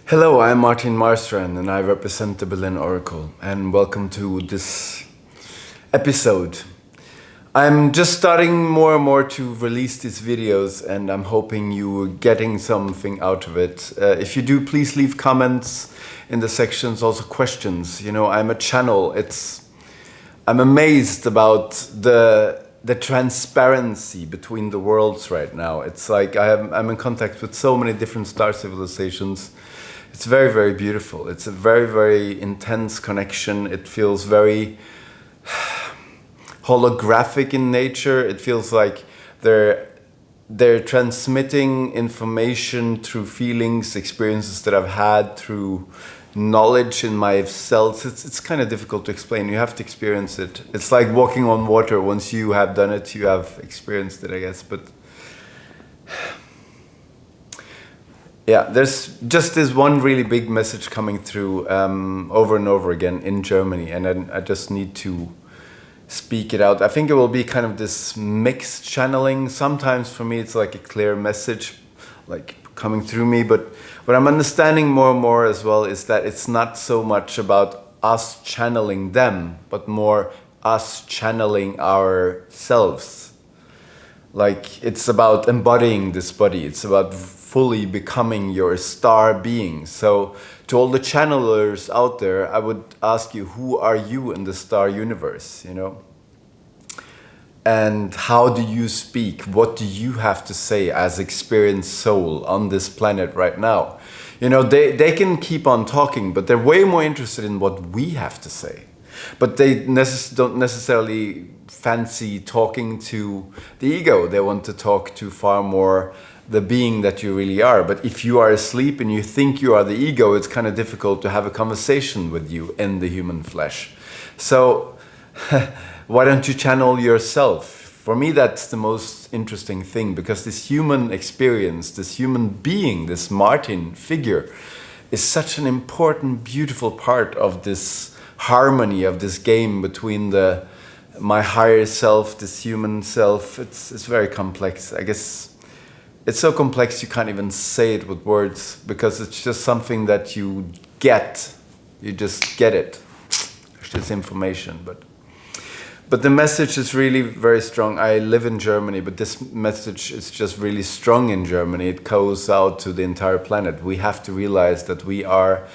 Hello, I'm Martin Marstrand and I represent the Berlin Oracle, and welcome to this episode. I'm just starting more and more to release these videos and I'm hoping you're getting something out of it. If you do, please leave comments in the sections, also questions. You know, I'm a channel. I'm amazed about the transparency between the worlds right now. It's like I'm in contact with so many different star civilizations. It's very, very beautiful. It's a very, very intense connection. It feels very holographic in nature. It feels like they're transmitting information through feelings, experiences that I've had, through knowledge in my cells. It's kind of difficult to explain. You have to experience it. It's like walking on water. Once you have done it, you have experienced it, I guess. But yeah, there's just this one really big message coming through over and over again in Germany, and I just need to speak it out. I think it will be kind of this mixed channeling. Sometimes for me it's like a clear message like coming through me, but what I'm understanding more and more as well is that it's not so much about us channeling them, but more us channeling ourselves. Like, it's about embodying this body. It's about fully becoming your star being. So to all the channelers out there, I would ask you, who are you in the star universe, you know? And how do you speak? What do you have to say as experienced soul on this planet right now? You know, they can keep on talking, but they're way more interested in what we have to say. But they don't necessarily fancy talking to the ego. They want to talk to far more the being that you really are. But if you are asleep and you think you are the ego, it's kind of difficult to have a conversation with you in the human flesh. So why don't you channel yourself? For me, that's the most interesting thing, because this human experience, this human being, this Martin figure, is such an important, beautiful part of this harmony, of this game between my higher self, this human self. It's very complex. I guess it's so complex you can't even say it with words, because it's just something that you get. You just get it. It's just information, but the message is really very strong. I live in Germany, but this message is just really strong in Germany. It goes out to the entire planet. We have to realize that we are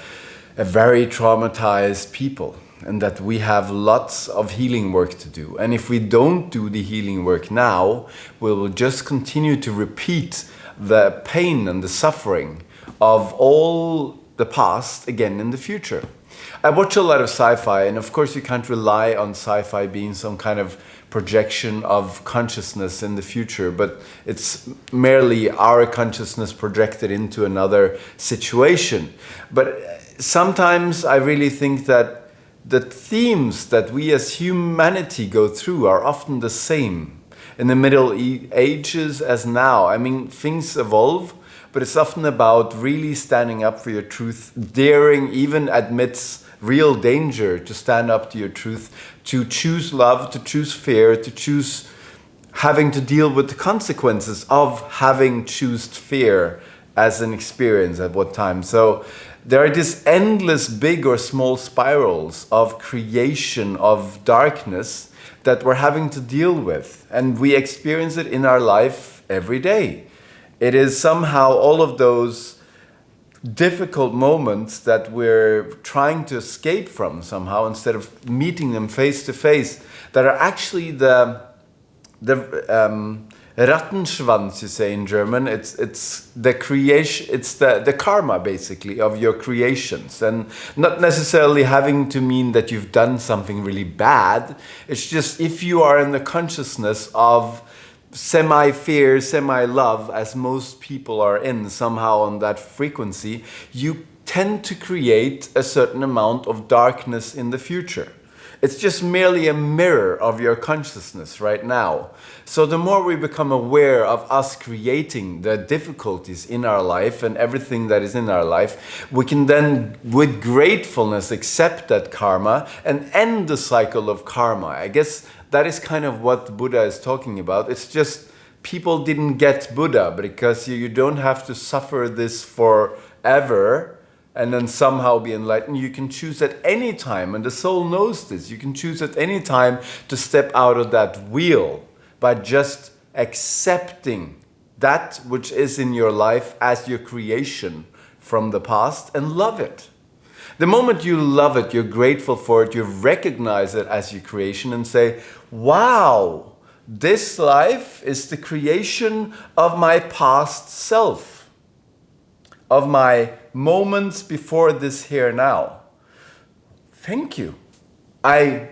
a very traumatized people, and that we have lots of healing work to do. And if we don't do the healing work now, we will just continue to repeat the pain and the suffering of all the past again in the future. I watch a lot of sci-fi, and of course you can't rely on sci-fi being some kind of projection of consciousness in the future, but it's merely our consciousness projected into another situation. But sometimes I really think that the themes that we as humanity go through are often the same in the Middle Ages as now. I mean, things evolve, but it's often about really standing up for your truth, daring, even amidst real danger, to stand up to your truth, to choose love, to choose fear, to choose having to deal with the consequences of having chosen fear as an experience at what time. So there are these endless big or small spirals of creation, of darkness that we're having to deal with. And we experience it in our life every day. It is somehow all of those difficult moments that we're trying to escape from somehow, instead of meeting them face to face, that are actually the Rattenschwanz, you say in German. It's the creation, it's the karma basically of your creations, and not necessarily having to mean that you've done something really bad. It's just, if you are in the consciousness of semi-fear, semi-love, as most people are in somehow on that frequency, you tend to create a certain amount of darkness in the future. It's just merely a mirror of your consciousness right now. So the more we become aware of us creating the difficulties in our life and everything that is in our life, we can then, with gratefulness, accept that karma and end the cycle of karma. I guess that is kind of what Buddha is talking about. It's just people didn't get Buddha, because you don't have to suffer this forever and then somehow be enlightened. You can choose at any time, and the soul knows this. You can choose at any time to step out of that wheel by just accepting that which is in your life as your creation from the past and love it. The moment you love it, you're grateful for it, you recognize it as your creation and say, wow, this life is the creation of my past self, of my moments before this here now. Thank you. And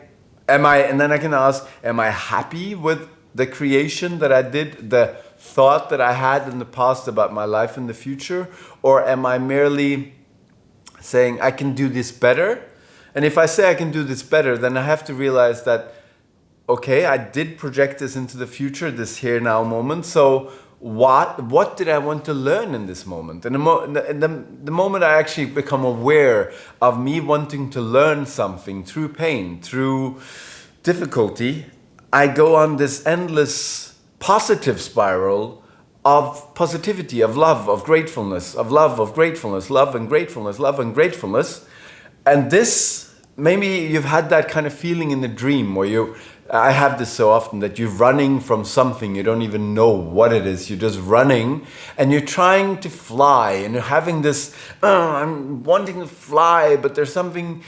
then I can ask, am I happy with the creation that I did, the thought that I had in the past about my life in the future? Or am I merely saying, I can do this better? And if I say I can do this better, then I have to realize that, okay, I did project this into the future, this here now moment. So what did I want to learn in this moment? And the moment I actually become aware of me wanting to learn something through pain, through difficulty, I go on this endless positive spiral of positivity, of love, of gratefulness, of love, of gratefulness, love and gratefulness, love and gratefulness. And this, maybe you've had that kind of feeling in the dream where I have this so often, that you're running from something, you don't even know what it is, you're just running and you're trying to fly and you're having this, I'm wanting to fly, but there's something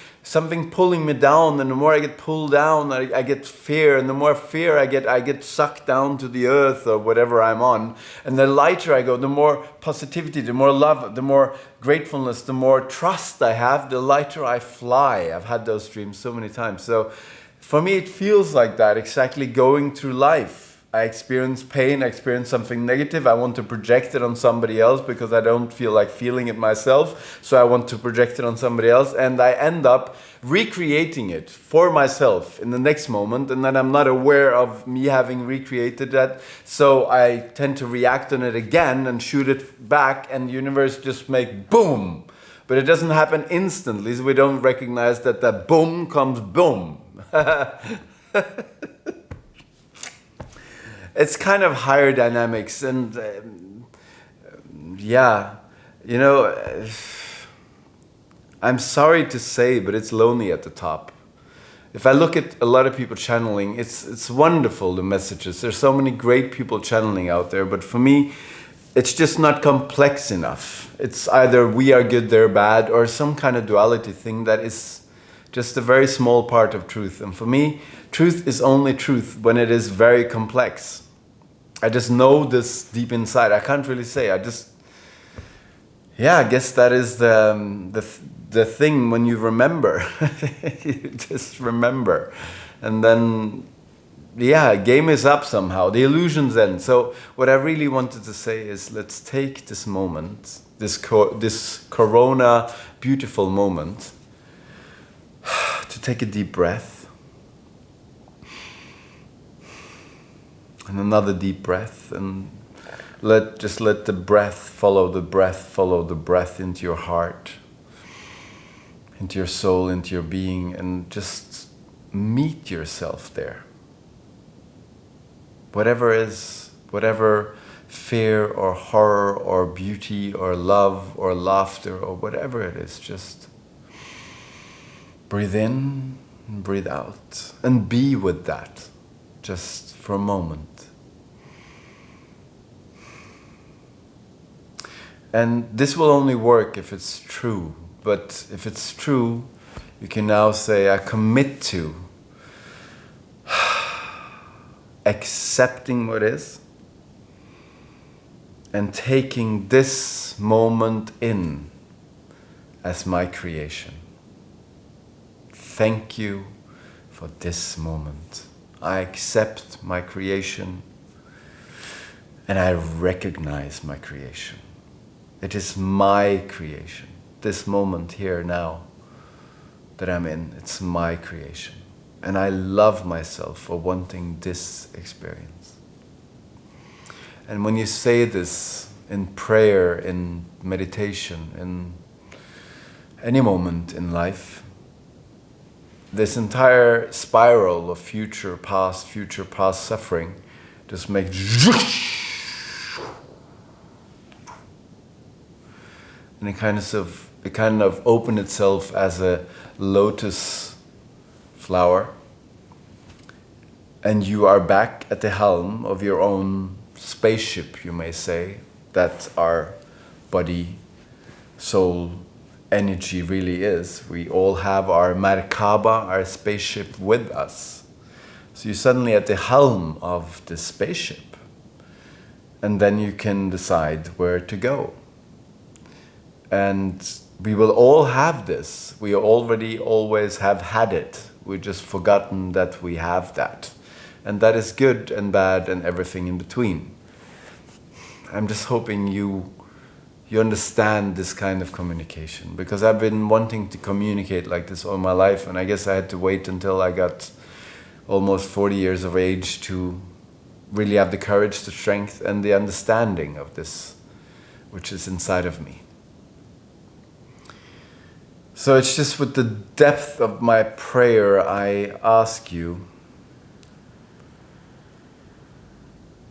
pulling me down, and the more I get pulled down, I get fear, and the more fear I get sucked down to the earth or whatever I'm on, and the lighter I go, the more positivity, the more love, the more gratefulness, the more trust I have, the lighter I fly. I've had those dreams so many times. So for me, it feels like that, exactly going through life. I experience pain, I experience something negative, I want to project it on somebody else because I don't feel like feeling it myself, so I want to project it on somebody else, and I end up recreating it for myself in the next moment, and then I'm not aware of me having recreated that, so I tend to react on it again and shoot it back, and the universe just make boom. But it doesn't happen instantly, so we don't recognize that that boom comes boom. It's kind of higher dynamics, and yeah, you know, I'm sorry to say, but it's lonely at the top. If I look at a lot of people channeling, it's wonderful, the messages. There's so many great people channeling out there, but for me, it's just not complex enough. It's either we are good, they're bad, or some kind of duality thing that is just a very small part of truth. And for me, truth is only truth when it is very complex. I just know this deep inside. I can't really say. I guess that is the thing when you remember. You just remember. And then, game is up somehow. The illusions end. So what I really wanted to say is, let's take this moment, this Corona beautiful moment, to take a deep breath. And another deep breath, and let the breath follow the breath into your heart, into your soul, into your being, and just meet yourself there. Whatever fear or horror or beauty or love or laughter or whatever it is, just breathe in and breathe out and be with that just for a moment. And this will only work if it's true. But if it's true, you can now say, I commit to accepting what is and taking this moment in as my creation. Thank you for this moment. I accept my creation and I recognize my creation. It is my creation. This moment here now that I'm in, it's my creation. And I love myself for wanting this experience. And when you say this in prayer, in meditation, in any moment in life, this entire spiral of future, past suffering just makes and it kind of it kind of opened itself as a lotus flower. And you are back at the helm of your own spaceship, you may say, that our body, soul, energy really is. We all have our Merkaba, our spaceship, with us. So you're suddenly at the helm of the spaceship. And then you can decide where to go. And we will all have this. We already always have had it. We've just forgotten that we have that. And that is good and bad and everything in between. I'm just hoping you understand this kind of communication, because I've been wanting to communicate like this all my life, and I guess I had to wait until I got almost 40 years of age to really have the courage, the strength, and the understanding of this, which is inside of me. So it's just with the depth of my prayer, I ask you,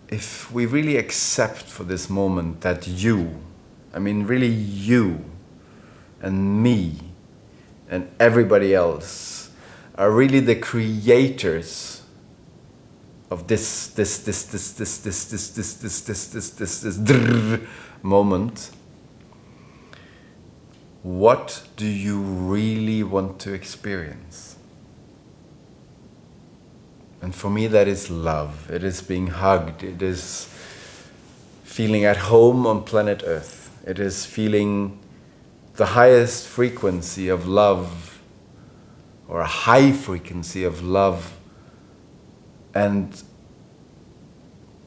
if we really accept for this moment that you, I mean really you and me and everybody else are really the creators of this moment, what do you really want to experience? And for me, that is love. It is being hugged. It is feeling at home on planet Earth. It is feeling the highest frequency of love, or a high frequency of love, and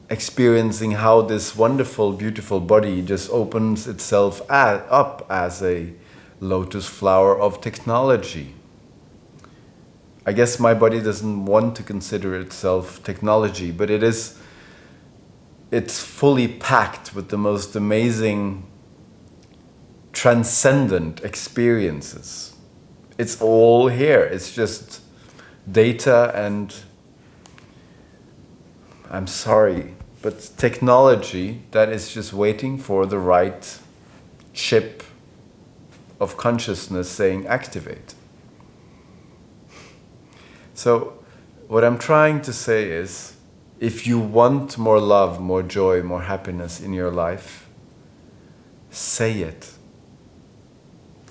experiencing how this wonderful, beautiful body just opens itself up as a lotus flower of technology. I guess my body doesn't want to consider itself technology, but it's fully packed with the most amazing, transcendent experiences. It's all here. It's just data and, I'm sorry, but technology that is just waiting for the right chip of consciousness saying activate. So what I'm trying to say is, if you want more love, more joy, more happiness in your life, say it.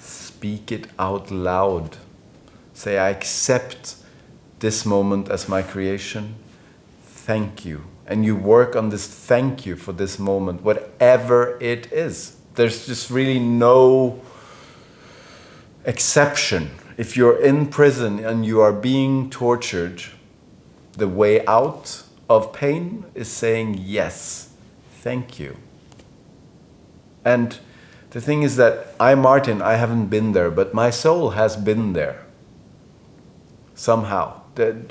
Speak it out loud. Say, I accept this moment as my creation. Thank you. And you work on this thank you for this moment, whatever it is. There's just really no exception. If you're in prison and you are being tortured, the way out of pain is saying yes, thank you. And the thing is that Martin, I haven't been there, but my soul has been there. Somehow.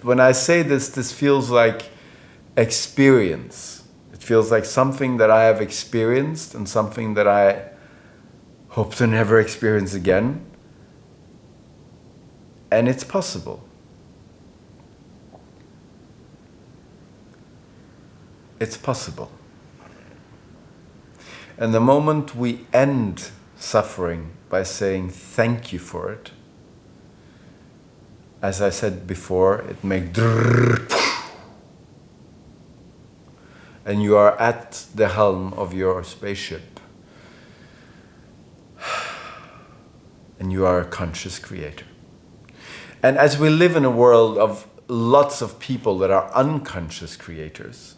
When I say this, this feels like experience. It feels like something that I have experienced and something that I hope to never experience again. And it's possible. It's possible. And the moment we end suffering by saying thank you for it, as I said before, it makes and you are at the helm of your spaceship. And you are a conscious creator. And as we live in a world of lots of people that are unconscious creators,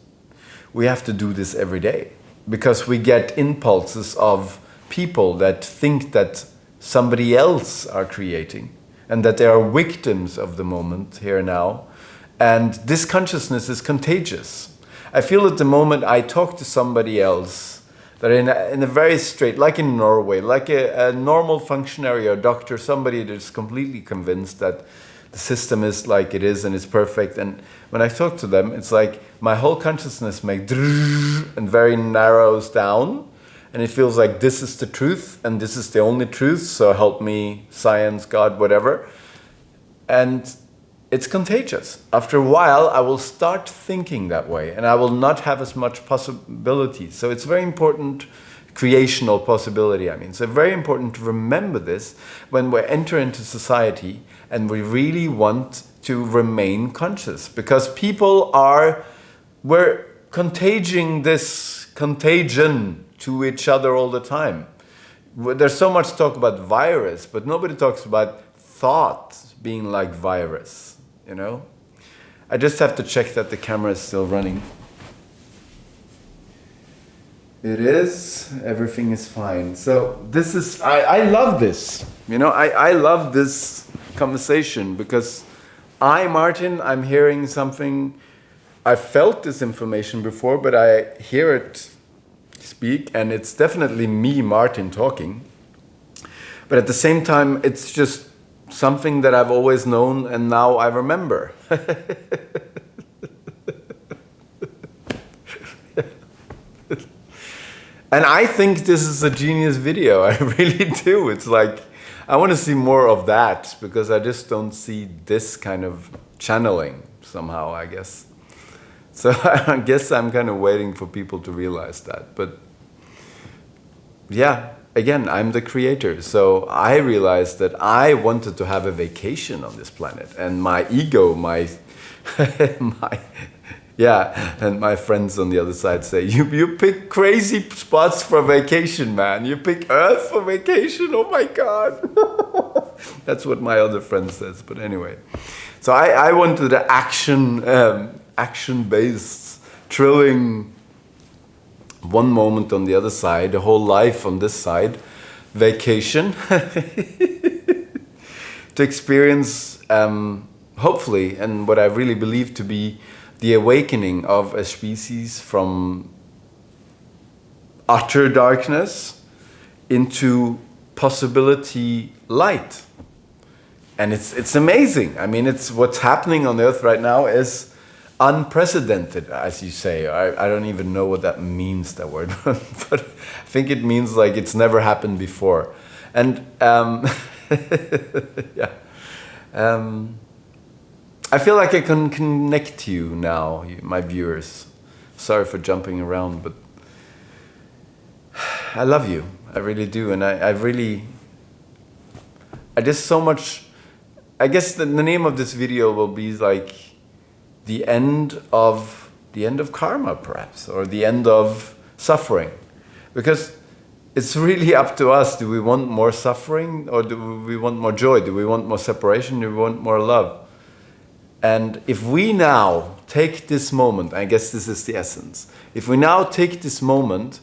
we have to do this every day, because we get impulses of people that think that somebody else are creating and that they are victims of the moment here now. And this consciousness is contagious. I feel at the moment I talk to somebody else that in a very straight, like in Norway, like a normal functionary or doctor, somebody that's completely convinced that the system is like it is and it's perfect. And when I talk to them, it's like my whole consciousness makes and very narrows down. And it feels like this is the truth and this is the only truth. So help me, science, God, whatever. And it's contagious. After a while, I will start thinking that way and I will not have as much possibility. So it's very important, creational possibility, I mean. So very important to remember this when we enter into society and we really want to remain conscious, because we're contagion this contagion to each other all the time. There's so much talk about virus, but nobody talks about thought being like virus, you know? I just have to check that the camera is still running. It is, everything is fine. So this is, I love this, you know, I love this conversation because Martin, I'm hearing something. I felt this information before, but I hear it speak, and it's definitely me, Martin, talking. But at the same time, it's just something that I've always known, and now I remember. And I think this is a genius video. I really do. It's like, I want to see more of that, because I just don't see this kind of channeling somehow, I guess. So I guess I'm kind of waiting for people to realize that. But yeah, again, I'm the creator. So I realized that I wanted to have a vacation on this planet. And my ego, and my friends on the other side say, you pick crazy spots for vacation, man. You pick Earth for vacation, oh my God. That's what my other friend says, but anyway. So I wanted the action-based, thrilling, one moment on the other side, a whole life on this side, vacation, to experience, hopefully, and what I really believe to be the awakening of a species from utter darkness into possibility light. And it's amazing. I mean, it's what's happening on Earth right now is unprecedented, as you say. I don't even know what that means, that word, but I think it means like it's never happened before. And yeah. I feel like I can connect to you now, my viewers. Sorry for jumping around, but I love you. I really do. And I just so much, I guess the name of this video will be like the end of karma, perhaps, or the end of suffering. Because it's really up to us. Do we want more suffering, or do we want more joy? Do we want more separation? Do we want more love? And if we now take this moment, I guess this is the essence. If we now take this moment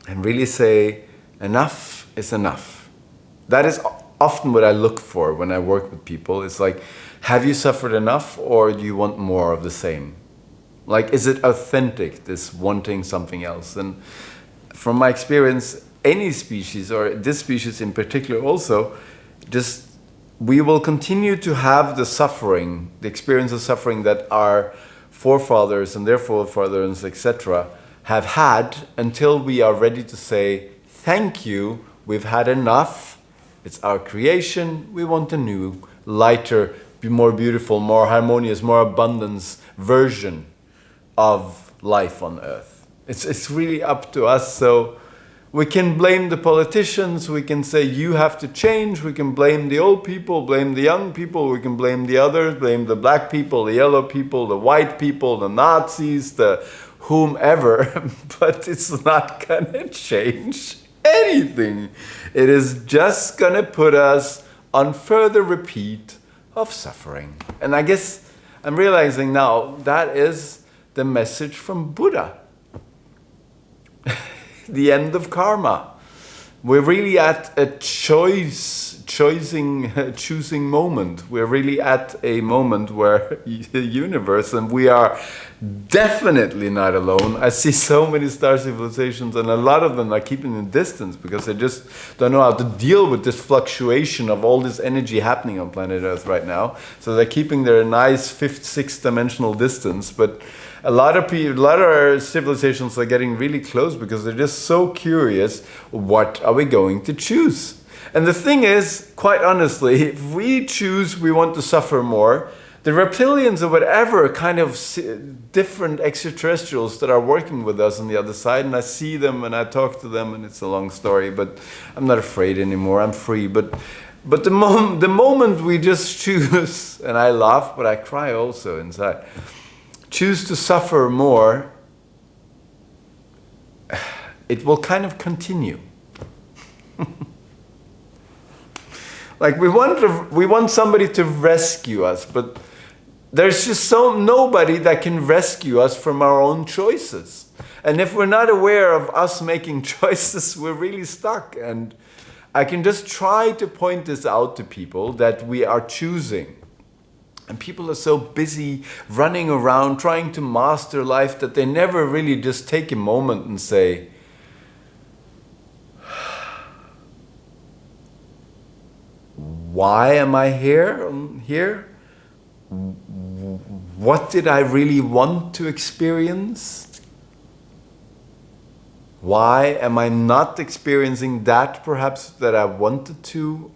and really say, enough is enough. That is often what I look for when I work with people. It's like, have you suffered enough, or do you want more of the same? Like, is it authentic, this wanting something else? And from my experience, any species, or this species in particular also, just we will continue to have the suffering, the experience of suffering that our forefathers and their forefathers, etc., have had, until we are ready to say, thank you, we've had enough, it's our creation, we want a new, lighter, more beautiful, more harmonious, more abundance version of life on Earth. It's really up to us. So we can blame the politicians, we can say you have to change, we can blame the old people, blame the young people, we can blame the others, blame the black people, the yellow people, the white people, the Nazis, the whomever, but it's not gonna change anything. It is just gonna put us on further repeat of suffering. And I guess I'm realizing now that is the message from Buddha. The end of karma. We're really at a choosing moment. We're really at a moment where the universe, and we are definitely not alone. I see so many star civilizations, and a lot of them are keeping a distance because they just don't know how to deal with this fluctuation of all this energy happening on planet Earth right now. So they're keeping their nice fifth, sixth dimensional distance, but a lot of civilizations are getting really close because they're just so curious, what are we going to choose? And the thing is, quite honestly, if we choose we want to suffer more, the reptilians or whatever kind of different extraterrestrials that are working with us on the other side, and I see them and I talk to them, and it's a long story, but I'm not afraid anymore, I'm free. But the moment we just choose, and I laugh, but I cry also inside, choose to suffer more, it will kind of continue. Like we want somebody to rescue us, but there's just nobody that can rescue us from our own choices. And if we're not aware of us making choices, we're really stuck. And I can just try to point this out to people that we are choosing. And people are so busy running around trying to master life that they never really just take a moment and say, why am I here? What did I really want to experience? Why am I not experiencing that perhaps that I wanted to?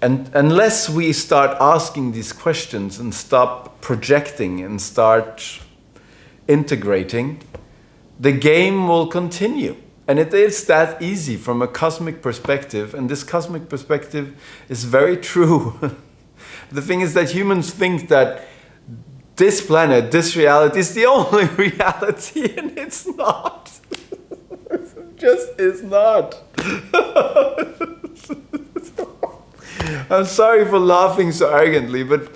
And unless we start asking these questions and stop projecting and start integrating, the game will continue. And it is that easy from a cosmic perspective, and this cosmic perspective is very true. The thing is that humans think that this planet, this reality is the only reality, and it's not. It just is not. I'm sorry for laughing so arrogantly, but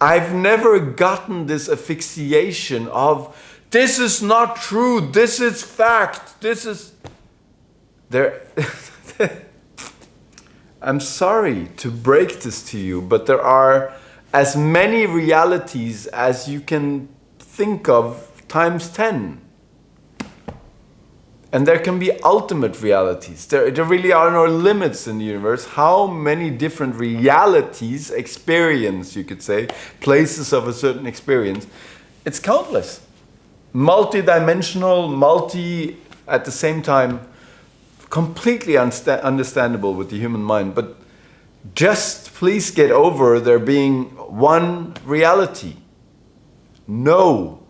I've never gotten this asphyxiation of, this is not true, this is fact, this is... There, I'm sorry to break this to you, but there are as many realities as you can think of times 10. And there can be ultimate realities. There really are no limits in the universe. How many different realities, experience, you could say, places of a certain experience, it's countless. Multi-dimensional, at the same time, completely understandable with the human mind, but just please get over there being one reality. No,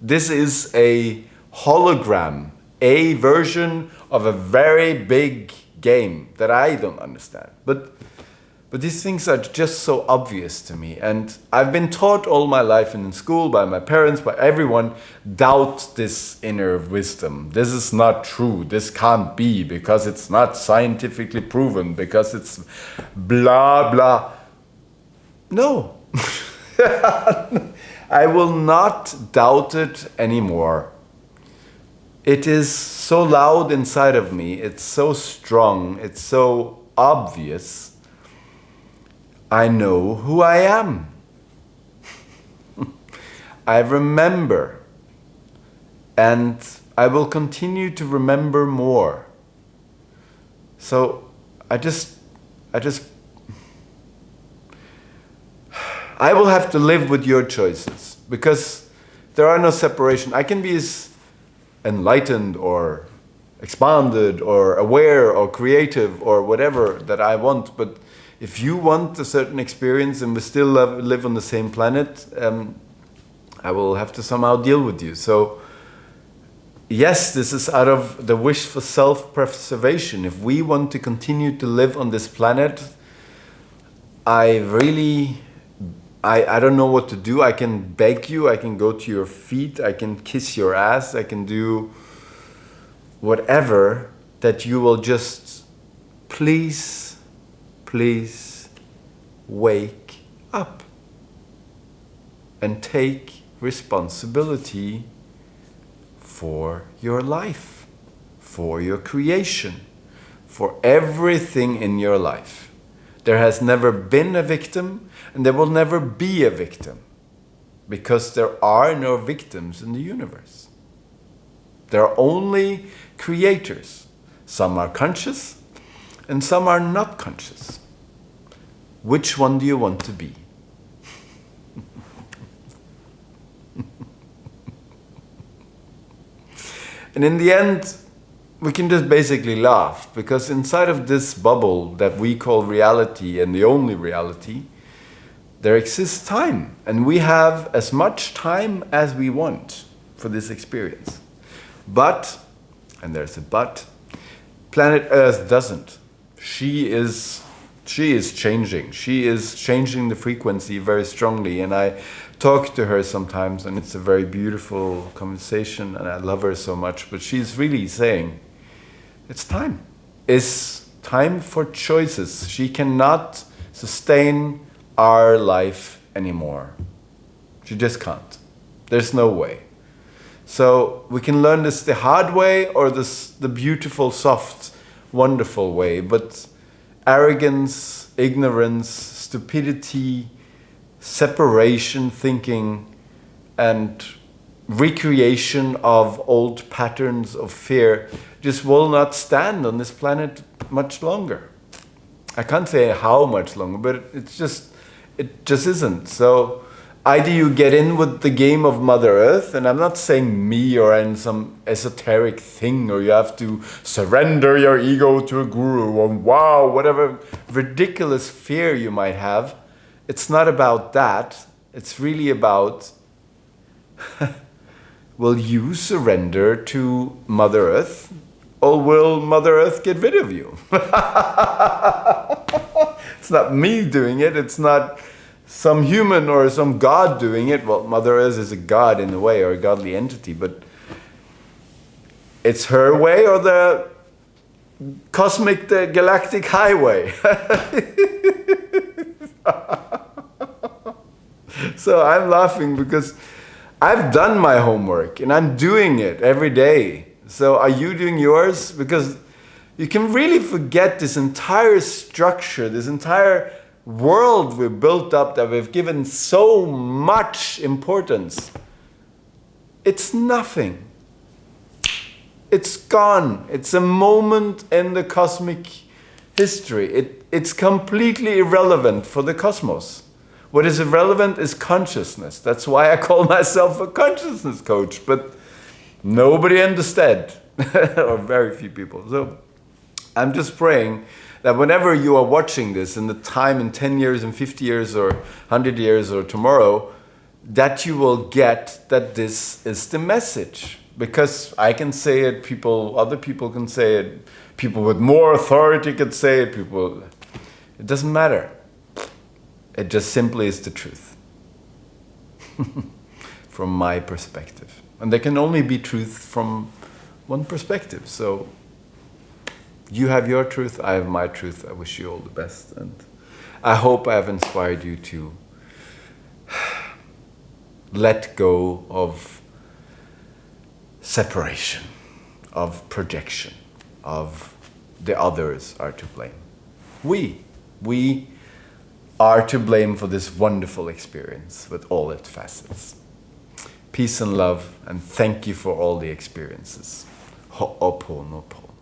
this is a hologram, a version of a very big game that I don't understand. But these things are just so obvious to me. And I've been taught all my life and in school by my parents, by everyone, doubt this inner wisdom. This is not true. This can't be because it's not scientifically proven, because it's blah, blah. No. I will not doubt it anymore. It is so loud inside of me. It's so strong. It's so obvious. I know who I am. I remember, and I will continue to remember more. So I will have to live with your choices, because there are no separation. I can be as enlightened or expanded or aware or creative or whatever that I want, but if you want a certain experience and we still live on the same planet, I will have to somehow deal with you. So yes, this is out of the wish for self-preservation. If we want to continue to live on this planet, I don't know what to do. I can beg you, I can go to your feet, I can kiss your ass, I can do whatever, that you will just please wake up and take responsibility for your life, for your creation, for everything in your life. There has never been a victim, and there will never be a victim, because there are no victims in the universe. There are only creators. Some are conscious, and some are not conscious. Which one do you want to be? And in the end, we can just basically laugh, because inside of this bubble that we call reality, and the only reality, there exists time. And we have as much time as we want for this experience. But, and there's a but, planet Earth doesn't. She is changing. She is changing the frequency very strongly. And I talk to her sometimes, and it's a very beautiful conversation, and I love her so much. But she's really saying, it's time. It's time for choices. She cannot sustain our life anymore. She just can't. There's no way. So we can learn this the hard way, or the beautiful, soft, wonderful way. But arrogance, ignorance, stupidity, separation thinking, and recreation of old patterns of fear just will not stand on this planet much longer. I can't say how much longer, but it just isn't. So either you get in with the game of Mother Earth, and I'm not saying me or in some esoteric thing, or you have to surrender your ego to a guru, or wow, whatever ridiculous fear you might have. It's not about that. It's really about, will you surrender to Mother Earth, or will Mother Earth get rid of you? It's not me doing it. It's not some human or some god doing it. Well, Mother Earth is a god in a way, or a godly entity, but it's her way or the cosmic, the galactic highway. So I'm laughing because I've done my homework and I'm doing it every day. So are you doing yours? Because you can really forget this entire structure, this entire world we've built up, that we've given so much importance. It's nothing. It's gone. It's a moment in the cosmic history. It's completely irrelevant for the cosmos. What is irrelevant is consciousness. That's why I call myself a consciousness coach. But nobody understood, or very few people. So I'm just praying that whenever you are watching this, in the time in 10 years and 50 years or 100 years or tomorrow, that you will get that this is the message. Because I can say it, other people can say it, people with more authority can say it, it doesn't matter. It just simply is the truth. From my perspective. And there can only be truth from one perspective. So you have your truth, I have my truth. I wish you all the best. And I hope I have inspired you to let go of separation, of projection, of the others are to blame. We are to blame for this wonderful experience with all its facets. Peace and love, and thank you for all the experiences. Ho'oponopono.